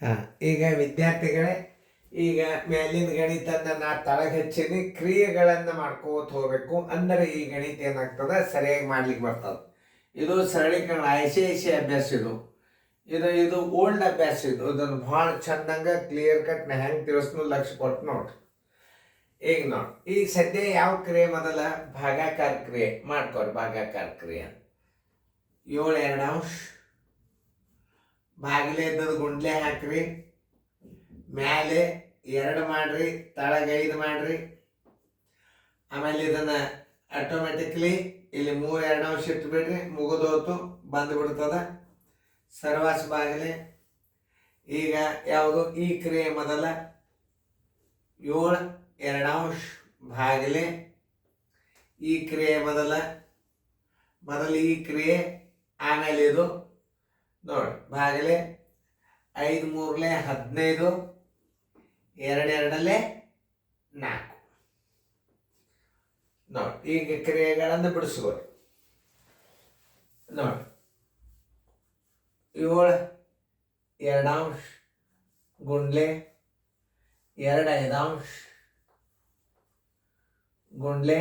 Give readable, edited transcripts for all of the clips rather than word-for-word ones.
ಹಾಂ, ಈಗ ವಿದ್ಯಾರ್ಥಿಗಳೇ, ಈಗ ಮೇಲಿನ ಗಣಿತನ ನಾ ತಳಗೆ ಹಚ್ಚೀನಿ. ಕ್ರಿಯೆಗಳನ್ನು ಮಾಡ್ಕೋತ ಹೋಗ್ಬೇಕು. ಅಂದರೆ ಈ ಗಣಿತ ಏನಾಗ್ತದೆ, ಸರಿಯಾಗಿ ಮಾಡ್ಲಿಕ್ಕೆ ಬರ್ತದೆ. ಇದು ಸರಳೀಕರಣ ಐಸಿ ಅಭ್ಯಾಸ. ಇದು ಓಲ್ಡ್ ಅಭ್ಯಾಸ. ಇದನ್ನು ಭಾಳ ಚಂದಂಗೆ ಕ್ಲಿಯರ್ ಕಟ್ ನಾ ಹೆಂಗೆ ತಿಳಿಸ್ನು ಲಕ್ಷ್ಯ ಕೊಟ್ಟು ನೋಡ್ರಿ. ಈಗ ಸದ್ಯ ಯಾವ ಕ್ರಿಯೆ ಮೊದಲ? ಭಾಗಾಕಾರ ಕ್ರಿಯೆ ಮಾಡ್ಕೊರಿ. ಭಾಗಾಕಾರ ಕ್ರಿಯೆ 7/2 ಬಾಗಿಲೆ ಇದ್ದದ್ದು ಗುಂಡ್ಲೆ ಹಾಕ್ರಿ. ಮ್ಯಾಲೆ 2 ಮಾಡ್ರಿ, ತಳಗೆ 5 ಮಾಡ್ರಿ. ಆಮೇಲೆ ಇದನ್ನ ಆಟೋಮೆಟಿಕ್ಲಿ ಇಲ್ಲಿ 3/2 ಇಟ್ಬಿಡ್ರಿ. ಮುಗಿದೋತು, ಬಂದ್ಬಿಡ್ತದ ಸರ್ವಾಸ ಬಾಗಿಲೆ. ಈಗ ಯಾವುದು ಈ ಕ್ರಿಯೆ ಮೊದಲ? 7/2 ಬಾಗಿಲೆ ಈ ಕ್ರಿಯೆ ಮೊದಲು ಈ ಕ್ರಿಯೆ. ಆಮೇಲೆ ಇದು ನೋಡಿ, ಬಾಗಿಲೆ 5 3 15, 2 2 4. ನೋಡಿ, ಈಗ ಕ್ರಿಯೆಗಳನ್ನು ಬಿಡಿಸ್ಬೋದು. ನೋಡಿ, 7/2 ಗುಂಡ್ಲೆ 2/5 ಗುಂಡ್ಲೆ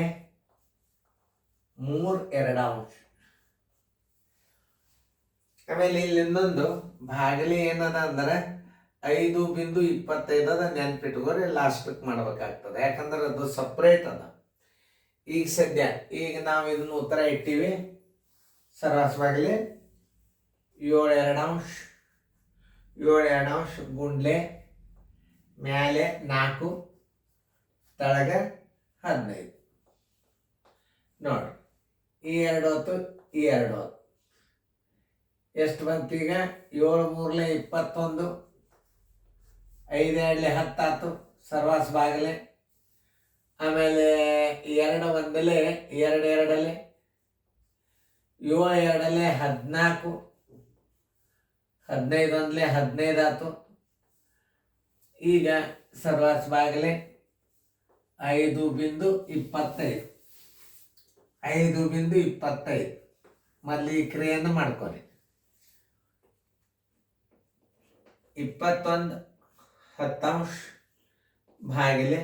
3/2. ಆಮೇಲೆ ಇಲ್ಲಿ ಇನ್ನೊಂದು ಬಾಗಿಲೆ ಏನದ ಅಂದ್ರೆ 5.25 ಅದ. ನೆನ್ಪಿಟ್ಕೋರಿ, ಲಾಸ್ಟಕ್ಕೆ ಮಾಡ್ಬೇಕಾಗ್ತದೆ. ಯಾಕಂದ್ರೆ ಅದು ಸಪ್ರೇಟ್ ಅದ. ಈಗ ಸದ್ಯ ನಾವು ಇದನ್ನು ಉತ್ತರ ಇಟ್ಟಿವಿ. ಸರ್ವಾಸ ಬಾಗಿಲೆ 7/2 ಗುಂಡ್ಲೆ ಮ್ಯಾಲೆ 4, ತಳಗ 15. ನೋಡಿ, ಈ 2 ಹೊತ್ತು, ಈ 2 ಹೊತ್ತು ಎಷ್ಟು ಬಂತು? ಈಗ 7 3 21, 5 2 10 ಆಯ್ತು. ಸರ್ವಾಸ ಬಾಗಿಲೆ. ಆಮೇಲೆ 2 1 2 2 7 2 14, 15 1 15 ಆಯ್ತು. ಈಗ ಸರ್ವಾಸ ಬಾಗಿಲೆ 5.25 5.25. ಮೊದಲು ಈ ಕ್ರಿಯೆಯನ್ನು ಮಾಡ್ಕೊರಿ. 21/10 ಬಾಗಿಲೆ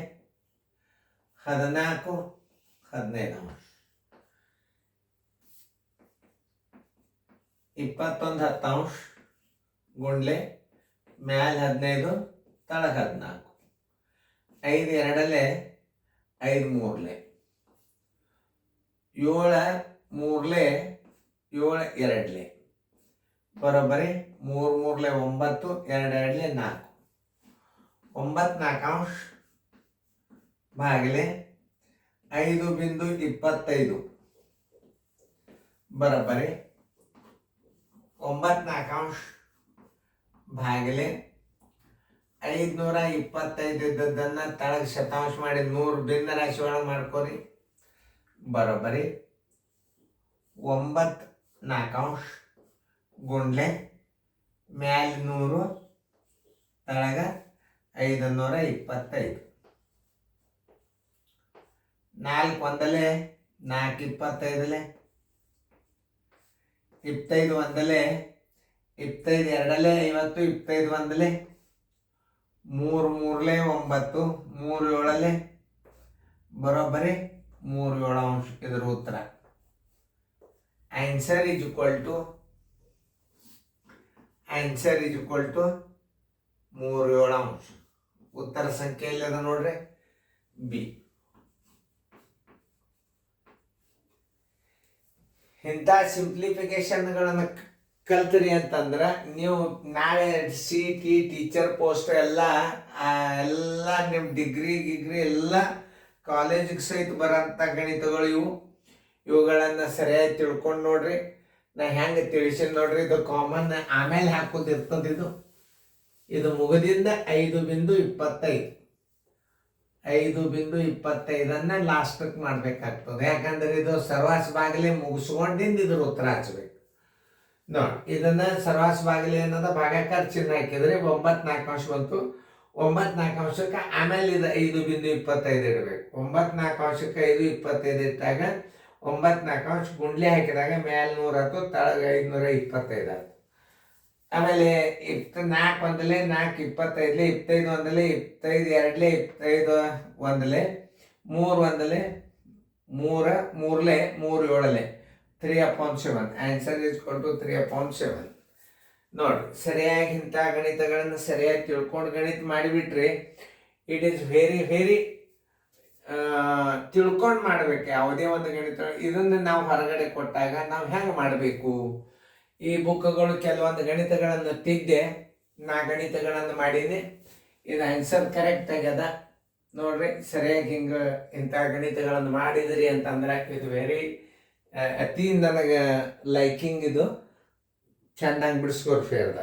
14/15. 21/10 ಗುಂಡ್ಲೆ ಮ್ಯಾಲೆ 15, ತಳಗ 14. 5 2 5 3 7 3 7 2 ಬರೋಬ್ಬರಿ 3 3 9, 2 2 4. 9/4 ಬಾಗಿಲೆ 5.25 ಬರೋಬ್ಬರಿ 9/4 ಬಾಗಿಲೆ 525 ಇದ್ದದ್ದನ್ನು ತಳಗೆ ಶತಾಂಶ ಮಾಡಿ 100 ಭಿನ್ನ ರಾಶಿ ಒಳಗೆ ಮಾಡ್ಕೊರಿ. ಬರೋಬ್ಬರಿ 9/4 ಗುಂಡ್ಲೆ ಮ್ಯಾಲೆ 100, ತಳಗ 525. 4 1 4 25 25 1 25 2 50, 25 1 3 3 9, 3 7 ಬರೋಬ್ಬರಿ 3/7. ಇದರ ಉತ್ತರ ಆನ್ಸರ್ ಈಸ್ ಈಕ್ವಲ್ ಟು 3/7. ಉತ್ತರ ಸಂಖ್ಯೆ ಇಲ್ಲದ ನೋಡ್ರಿ, ಬಿ. ಇಂಥ ಸಿಂಪ್ಲಿಫಿಕೇಶನ್ಗಳನ್ನು ಕಲ್ತ್ರಿ ಅಂತಂದ್ರೆ ನೀವು ನಾಳೆ CT ಟೀಚರ್ ಪೋಸ್ಟ್ ಎಲ್ಲ ನಿಮ್ಮ ಡಿಗ್ರಿ ಎಲ್ಲ ಕಾಲೇಜಿಗೆ ಸಹಿತ ಬರೋಂಥ ಗಣಿತಗಳು ಇವುಗಳನ್ನು ಸರಿಯಾಗಿ ತಿಳ್ಕೊಂಡು ನೋಡ್ರಿ. ನಾ ಹೆಂಗೆ ತಿಳಿಸಿದ್ ನೋಡ್ರಿ. ಇದು ಕಾಮನ್ ಆಮೇಲೆ ಹಾಕೋದಿರ್ತದೆ. ಇದು ಮುಗದಿಂದ 5.25 5.25 ಲಾಸ್ಟಕ್ಕೆ ಮಾಡ್ಬೇಕಾಗ್ತದೆ. ಯಾಕಂದ್ರೆ ಇದು ಸರ್ವಾಸ ಬಾಗಿಲೆ ಮುಗಿಸ್ಕೊಂಡಿಂದ ಇದ್ರ ಉತ್ತರ ಹಚ್ಬೇಕು. ನೋಡಿ, ಇದನ್ನ ಸರ್ವಾಸ ಬಾಗಿಲೆ ಏನದ ಭಾಗಾಕಾರ ಚಿಹ್ನೆ ಹಾಕಿದ್ರೆ 9/4 ಬಂತು. 9/4 ಆಮೇಲೆ ಇದು 5.25 ಇಡಬೇಕು. 9/4 5.25 ಇಟ್ಟಾಗ 9/4 ಗುಂಡ್ಲೆ ಹಾಕಿದಾಗ ಮ್ಯಾಲೆ 100 ಆಯ್ತು, ತಳಗ 525 ಆಯ್ತು. ಆಮೇಲೆ 4 ಒಂದಲೆ 4 25 25 ಒಂದಲೆ 25 ಎರಡ್ಲೆ 25 ಒಂದಲೆ 3 ಒಂದಲೆ 3 ಮೂರ್ಲೆ 3 ಏಳಲೆ 3/7. Answer is equal to 3/7. ನೋಡಿ, ಸರಿಯಾಗಿ ಇಂಥ ಗಣಿತಗಳನ್ನು ಸರಿಯಾಗಿ ತಿಳ್ಕೊಂಡು ಗಣಿತ ಮಾಡಿಬಿಟ್ರಿ. ಇಟ್ ಈಸ್ ವೆರಿ ವೆರಿ ತಿಳ್ಕೊಂಡು ಮಾಡ್ಬೇಕು ಯಾವುದೇ ಒಂದು ಗಣಿತ. ಇದನ್ನು ನಾವು ಹೊರಗಡೆ ಕೊಟ್ಟಾಗ ನಾವು ಹೆಂಗೆ ಮಾಡಬೇಕು? ಈ ಬುಕ್ಗಳು ಕೆಲವೊಂದು ಗಣಿತಗಳನ್ನು ತಿದ್ದೆ, ನಾ ಗಣಿತಗಳನ್ನು ಮಾಡೀನಿ. ಇದು ಆನ್ಸರ್ ಕರೆಕ್ಟ್ ಆಗ್ಯದ ನೋಡ್ರಿ. ಸರಿಯಾಗಿ ಹಿಂಗೆ ಇಂಥ ಗಣಿತಗಳನ್ನು ಮಾಡಿದ್ರಿ ಅಂತಂದ್ರೆ ಇದು ವೆರಿ ಅತಿ ನನಗೆ ಲೈಕಿಂಗ್. ಇದು ಚೆನ್ನಾಗಿ ಬಿಡಿಸ್ಕೋರ್ ಫೇರ್ದ.